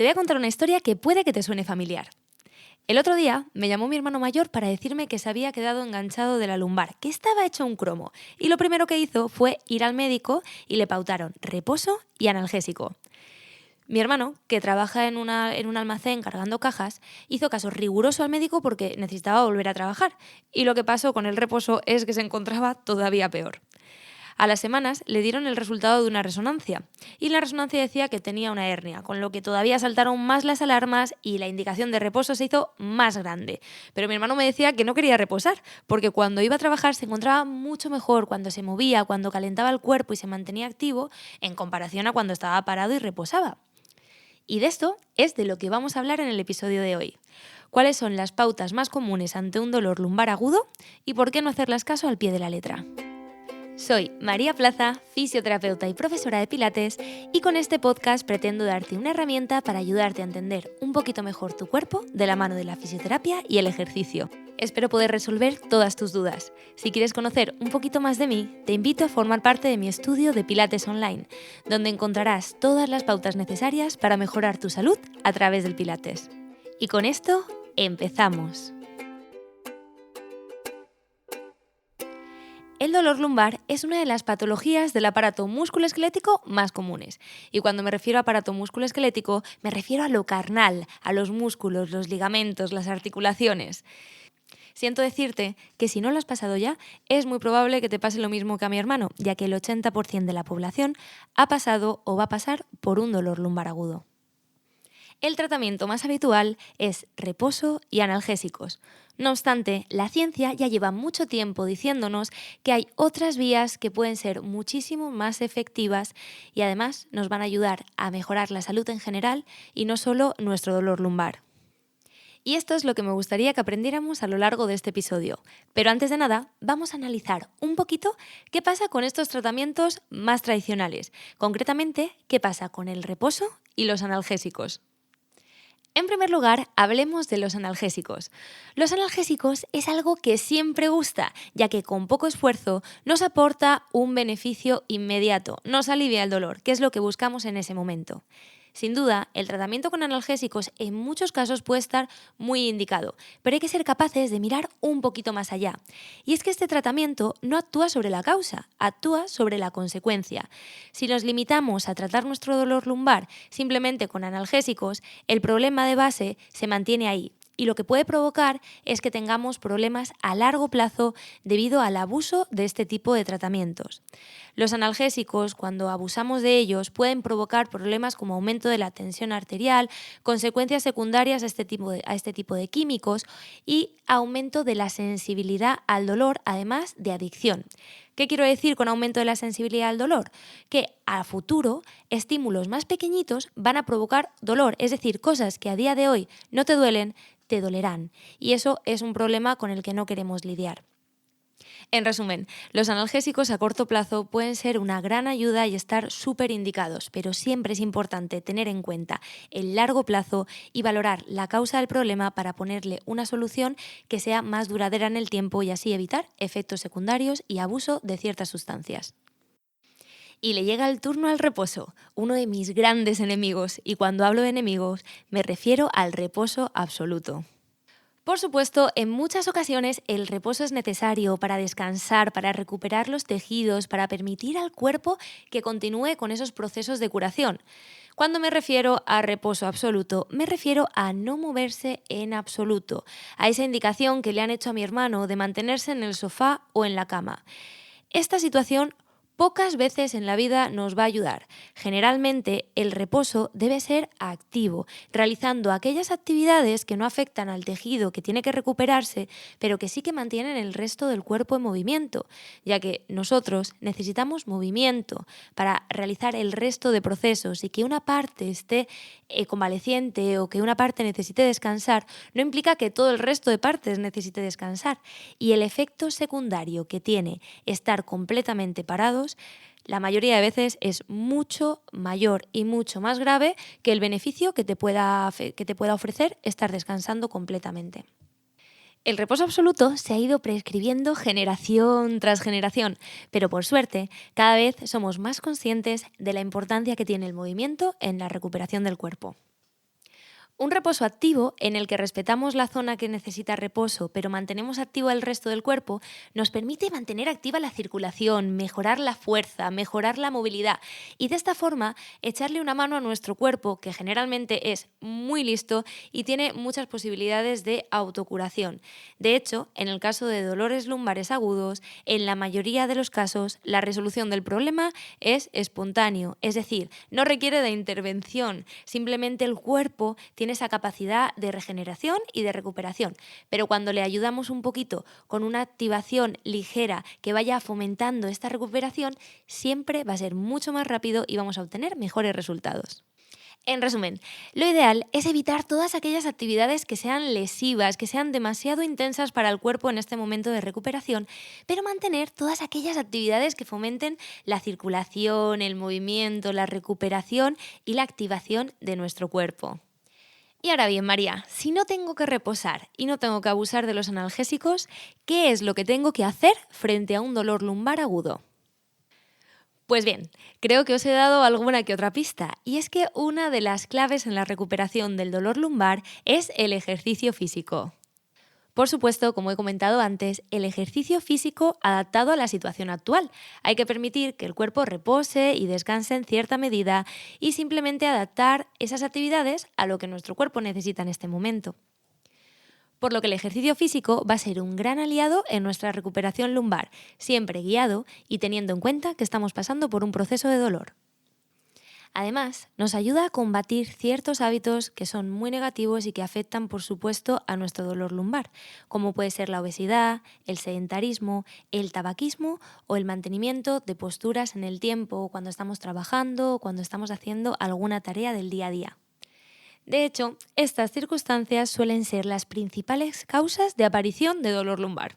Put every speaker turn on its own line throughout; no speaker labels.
Te voy a contar una historia que puede que te suene familiar. El otro día me llamó mi hermano mayor para decirme que se había quedado enganchado de la lumbar, que estaba hecho un cromo, y lo primero que hizo fue ir al médico y le pautaron reposo y analgésico. Mi hermano, que trabaja en un almacén cargando cajas, hizo caso riguroso al médico porque necesitaba volver a trabajar, y lo que pasó con el reposo es que se encontraba todavía peor. A las semanas le dieron el resultado de una resonancia y la resonancia decía que tenía una hernia, con lo que todavía saltaron más las alarmas y la indicación de reposo se hizo más grande. Pero mi hermano me decía que no quería reposar, porque cuando iba a trabajar se encontraba mucho mejor cuando se movía, cuando calentaba el cuerpo y se mantenía activo, en comparación a cuando estaba parado y reposaba. Y de esto es de lo que vamos a hablar en el episodio de hoy. ¿Cuáles son las pautas más comunes ante un dolor lumbar agudo y por qué no hacerlas caso al pie de la letra? Soy María Plaza, fisioterapeuta y profesora de Pilates, y con este podcast pretendo darte una herramienta para ayudarte a entender un poquito mejor tu cuerpo de la mano de la fisioterapia y el ejercicio. Espero poder resolver todas tus dudas. Si quieres conocer un poquito más de mí, te invito a formar parte de mi estudio de Pilates Online, donde encontrarás todas las pautas necesarias para mejorar tu salud a través del Pilates. Y con esto, empezamos. El dolor lumbar es una de las patologías del aparato musculoesquelético más comunes. Y cuando me refiero a aparato musculoesquelético, me refiero a lo carnal, a los músculos, los ligamentos, las articulaciones. Siento decirte que si no lo has pasado ya, es muy probable que te pase lo mismo que a mi hermano, ya que el 80% de la población ha pasado o va a pasar por un dolor lumbar agudo. El tratamiento más habitual es reposo y analgésicos. No obstante, la ciencia ya lleva mucho tiempo diciéndonos que hay otras vías que pueden ser muchísimo más efectivas y además nos van a ayudar a mejorar la salud en general y no solo nuestro dolor lumbar. Y esto es lo que me gustaría que aprendiéramos a lo largo de este episodio. Pero antes de nada, vamos a analizar un poquito qué pasa con estos tratamientos más tradicionales. Concretamente, qué pasa con el reposo y los analgésicos. En primer lugar, hablemos de los analgésicos. Los analgésicos es algo que siempre gusta, ya que con poco esfuerzo nos aporta un beneficio inmediato, nos alivia el dolor, que es lo que buscamos en ese momento. Sin duda, el tratamiento con analgésicos en muchos casos puede estar muy indicado, pero hay que ser capaces de mirar un poquito más allá. Y es que este tratamiento no actúa sobre la causa, actúa sobre la consecuencia. Si nos limitamos a tratar nuestro dolor lumbar simplemente con analgésicos, el problema de base se mantiene ahí. Y lo que puede provocar es que tengamos problemas a largo plazo debido al abuso de este tipo de tratamientos. Los analgésicos, cuando abusamos de ellos, pueden provocar problemas como aumento de la tensión arterial, consecuencias secundarias a este tipo de químicos y aumento de la sensibilidad al dolor, además de adicción. ¿Qué quiero decir con aumento de la sensibilidad al dolor? Que a futuro estímulos más pequeñitos van a provocar dolor, es decir, cosas que a día de hoy no te duelen, te dolerán. Y eso es un problema con el que no queremos lidiar. En resumen, los analgésicos a corto plazo pueden ser una gran ayuda y estar súper indicados, pero siempre es importante tener en cuenta el largo plazo y valorar la causa del problema para ponerle una solución que sea más duradera en el tiempo y así evitar efectos secundarios y abuso de ciertas sustancias. Y le llega el turno al reposo, uno de mis grandes enemigos, y cuando hablo de enemigos me refiero al reposo absoluto. Por supuesto, en muchas ocasiones el reposo es necesario para descansar, para recuperar los tejidos, para permitir al cuerpo que continúe con esos procesos de curación. Cuando me refiero a reposo absoluto, me refiero a no moverse en absoluto, a esa indicación que le han hecho a mi hermano de mantenerse en el sofá o en la cama. Esta situación pocas veces en la vida nos va a ayudar. Generalmente el reposo debe ser activo, realizando aquellas actividades que no afectan al tejido que tiene que recuperarse, pero que sí que mantienen el resto del cuerpo en movimiento, ya que nosotros necesitamos movimiento para realizar el resto de procesos y que una parte esté convaleciente o que una parte necesite descansar no implica que todo el resto de partes necesite descansar. Y el efecto secundario que tiene estar completamente parados la mayoría de veces es mucho mayor y mucho más grave que el beneficio que te pueda ofrecer estar descansando completamente. El reposo absoluto se ha ido prescribiendo generación tras generación, pero por suerte cada vez somos más conscientes de la importancia que tiene el movimiento en la recuperación del cuerpo. Un reposo activo, en el que respetamos la zona que necesita reposo, pero mantenemos activo el resto del cuerpo, nos permite mantener activa la circulación, mejorar la fuerza, mejorar la movilidad y de esta forma echarle una mano a nuestro cuerpo, que generalmente es muy listo y tiene muchas posibilidades de autocuración. De hecho, en el caso de dolores lumbares agudos, en la mayoría de los casos, la resolución del problema es espontáneo, es decir, no requiere de intervención, simplemente el cuerpo tiene esa capacidad de regeneración y de recuperación. Pero cuando le ayudamos un poquito con una activación ligera que vaya fomentando esta recuperación, siempre va a ser mucho más rápido y vamos a obtener mejores resultados. En resumen, lo ideal es evitar todas aquellas actividades que sean lesivas, que sean demasiado intensas para el cuerpo en este momento de recuperación, pero mantener todas aquellas actividades que fomenten la circulación, el movimiento, la recuperación y la activación de nuestro cuerpo. Y ahora bien, María, si no tengo que reposar y no tengo que abusar de los analgésicos, ¿qué es lo que tengo que hacer frente a un dolor lumbar agudo? Pues bien, creo que os he dado alguna que otra pista, y es que una de las claves en la recuperación del dolor lumbar es el ejercicio físico. Por supuesto, como he comentado antes, el ejercicio físico adaptado a la situación actual. Hay que permitir que el cuerpo repose y descanse en cierta medida y simplemente adaptar esas actividades a lo que nuestro cuerpo necesita en este momento. Por lo que el ejercicio físico va a ser un gran aliado en nuestra recuperación lumbar, siempre guiado y teniendo en cuenta que estamos pasando por un proceso de dolor. Además, nos ayuda a combatir ciertos hábitos que son muy negativos y que afectan, por supuesto, a nuestro dolor lumbar, como puede ser la obesidad, el sedentarismo, el tabaquismo o el mantenimiento de posturas en el tiempo cuando estamos trabajando o cuando estamos haciendo alguna tarea del día a día. De hecho, estas circunstancias suelen ser las principales causas de aparición de dolor lumbar.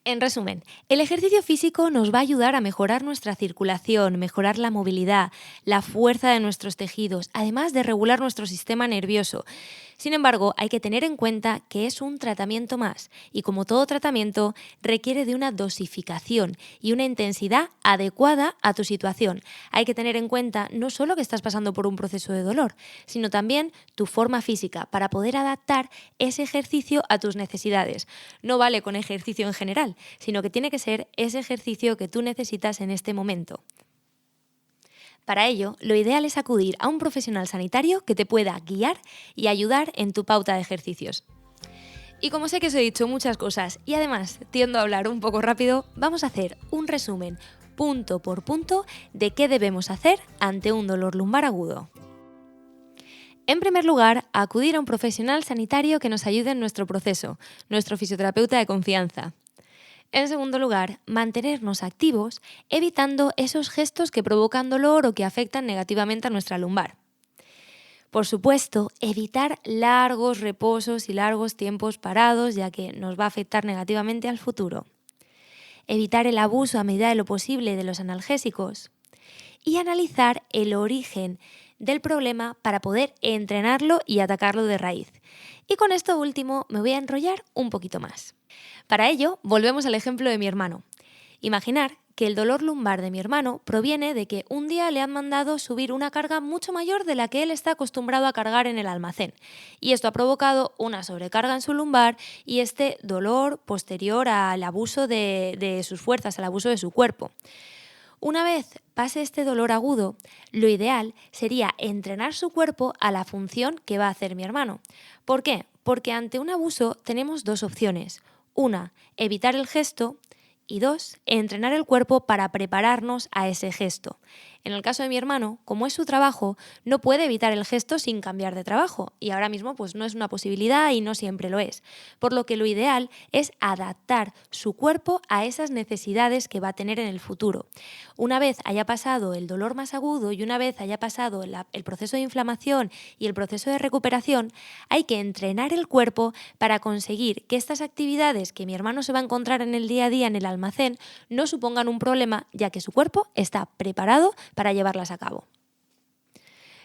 En resumen, el ejercicio físico nos va a ayudar a mejorar nuestra circulación, mejorar la movilidad, la fuerza de nuestros tejidos, además de regular nuestro sistema nervioso. Sin embargo, hay que tener en cuenta que es un tratamiento más y, como todo tratamiento, requiere de una dosificación y una intensidad adecuada a tu situación. Hay que tener en cuenta no solo que estás pasando por un proceso de dolor, sino también tu forma física para poder adaptar ese ejercicio a tus necesidades. No vale con ejercicio en general, sino que tiene que ser ese ejercicio que tú necesitas en este momento. Para ello, lo ideal es acudir a un profesional sanitario que te pueda guiar y ayudar en tu pauta de ejercicios. Y como sé que os he dicho muchas cosas y además tiendo a hablar un poco rápido, vamos a hacer un resumen punto por punto de qué debemos hacer ante un dolor lumbar agudo. En primer lugar, acudir a un profesional sanitario que nos ayude en nuestro proceso, nuestro fisioterapeuta de confianza. En segundo lugar, mantenernos activos, evitando esos gestos que provocan dolor o que afectan negativamente a nuestra lumbar. Por supuesto, evitar largos reposos y largos tiempos parados, ya que nos va a afectar negativamente al futuro. Evitar el abuso a medida de lo posible de los analgésicos. Y analizar el origen del problema para poder entrenarlo y atacarlo de raíz. Y con esto último me voy a enrollar un poquito más. Para ello, volvemos al ejemplo de mi hermano. Imaginar que el dolor lumbar de mi hermano proviene de que un día le han mandado subir una carga mucho mayor de la que él está acostumbrado a cargar en el almacén. Y esto ha provocado una sobrecarga en su lumbar y este dolor posterior al abuso de sus fuerzas, al abuso de su cuerpo. Una vez pase este dolor agudo, lo ideal sería entrenar su cuerpo a la función que va a hacer mi hermano. ¿Por qué? Porque ante un abuso tenemos dos opciones. Una, evitar el gesto y dos, entrenar el cuerpo para prepararnos a ese gesto. En el caso de mi hermano, como es su trabajo, no puede evitar el gesto sin cambiar de trabajo y ahora mismo pues no es una posibilidad y no siempre lo es. Por lo que lo ideal es adaptar su cuerpo a esas necesidades que va a tener en el futuro. Una vez haya pasado el dolor más agudo y una vez haya pasado el proceso de inflamación y el proceso de recuperación, hay que entrenar el cuerpo para conseguir que estas actividades que mi hermano se va a encontrar en el día a día en el almacén no supongan un problema, ya que su cuerpo está preparado para llevarlas a cabo.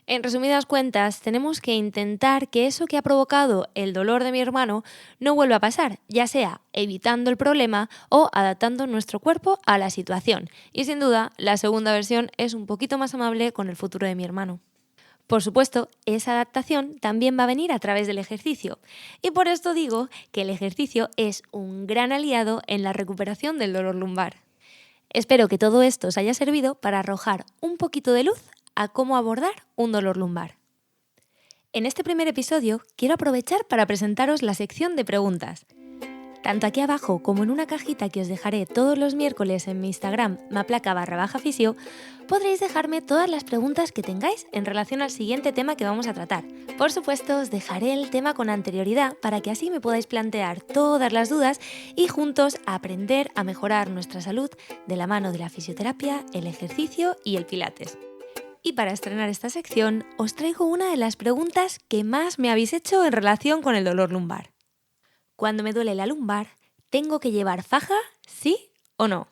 En resumidas cuentas, tenemos que intentar que eso que ha provocado el dolor de mi hermano no vuelva a pasar, ya sea evitando el problema o adaptando nuestro cuerpo a la situación. Y sin duda, la segunda versión es un poquito más amable con el futuro de mi hermano. Por supuesto, esa adaptación también va a venir a través del ejercicio. Y por esto digo que el ejercicio es un gran aliado en la recuperación del dolor lumbar. Espero que todo esto os haya servido para arrojar un poquito de luz a cómo abordar un dolor lumbar. En este primer episodio quiero aprovechar para presentaros la sección de preguntas. Tanto aquí abajo como en una cajita que os dejaré todos los miércoles en mi Instagram maplaca_fisio, podréis dejarme todas las preguntas que tengáis en relación al siguiente tema que vamos a tratar. Por supuesto, os dejaré el tema con anterioridad para que así me podáis plantear todas las dudas y juntos aprender a mejorar nuestra salud de la mano de la fisioterapia, el ejercicio y el pilates. Y para estrenar esta sección, os traigo una de las preguntas que más me habéis hecho en relación con el dolor lumbar. Cuando me duele la lumbar, ¿tengo que llevar faja, sí o no?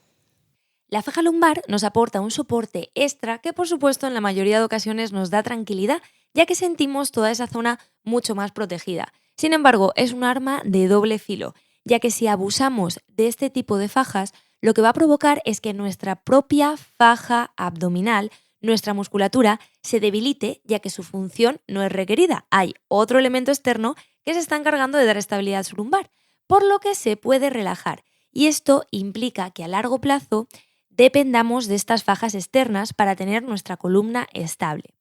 La faja lumbar nos aporta un soporte extra que, por supuesto, en la mayoría de ocasiones nos da tranquilidad, ya que sentimos toda esa zona mucho más protegida. Sin embargo, es un arma de doble filo, ya que si abusamos de este tipo de fajas, lo que va a provocar es que nuestra propia faja abdominal, nuestra musculatura, se debilite, ya que su función no es requerida. Hay otro elemento externo que se está encargando de dar estabilidad a su lumbar, por lo que se puede relajar. Y esto implica que a largo plazo dependamos de estas fajas externas para tener nuestra columna estable.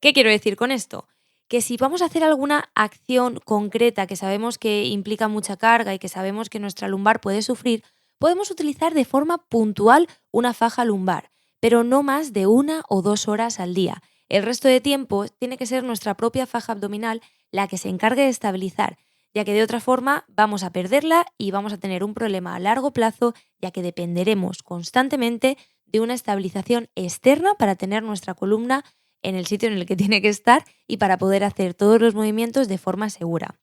¿Qué quiero decir con esto? Que si vamos a hacer alguna acción concreta que sabemos que implica mucha carga y que sabemos que nuestra lumbar puede sufrir, podemos utilizar de forma puntual una faja lumbar, pero no más de 1 o 2 horas al día. El resto de tiempo tiene que ser nuestra propia faja abdominal la que se encargue de estabilizar, ya que de otra forma vamos a perderla y vamos a tener un problema a largo plazo, ya que dependeremos constantemente de una estabilización externa para tener nuestra columna en el sitio en el que tiene que estar y para poder hacer todos los movimientos de forma segura.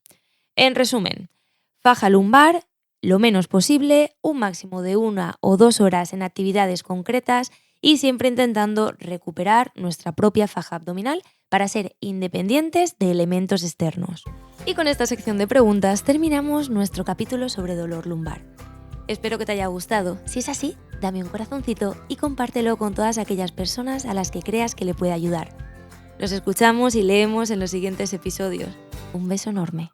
En resumen, faja lumbar, lo menos posible, un máximo de 1 o 2 horas en actividades concretas y siempre intentando recuperar nuestra propia faja abdominal para ser independientes de elementos externos. Y con esta sección de preguntas terminamos nuestro capítulo sobre dolor lumbar. Espero que te haya gustado. Si es así, dame un corazoncito y compártelo con todas aquellas personas a las que creas que le puede ayudar. Nos escuchamos y leemos en los siguientes episodios. Un beso enorme.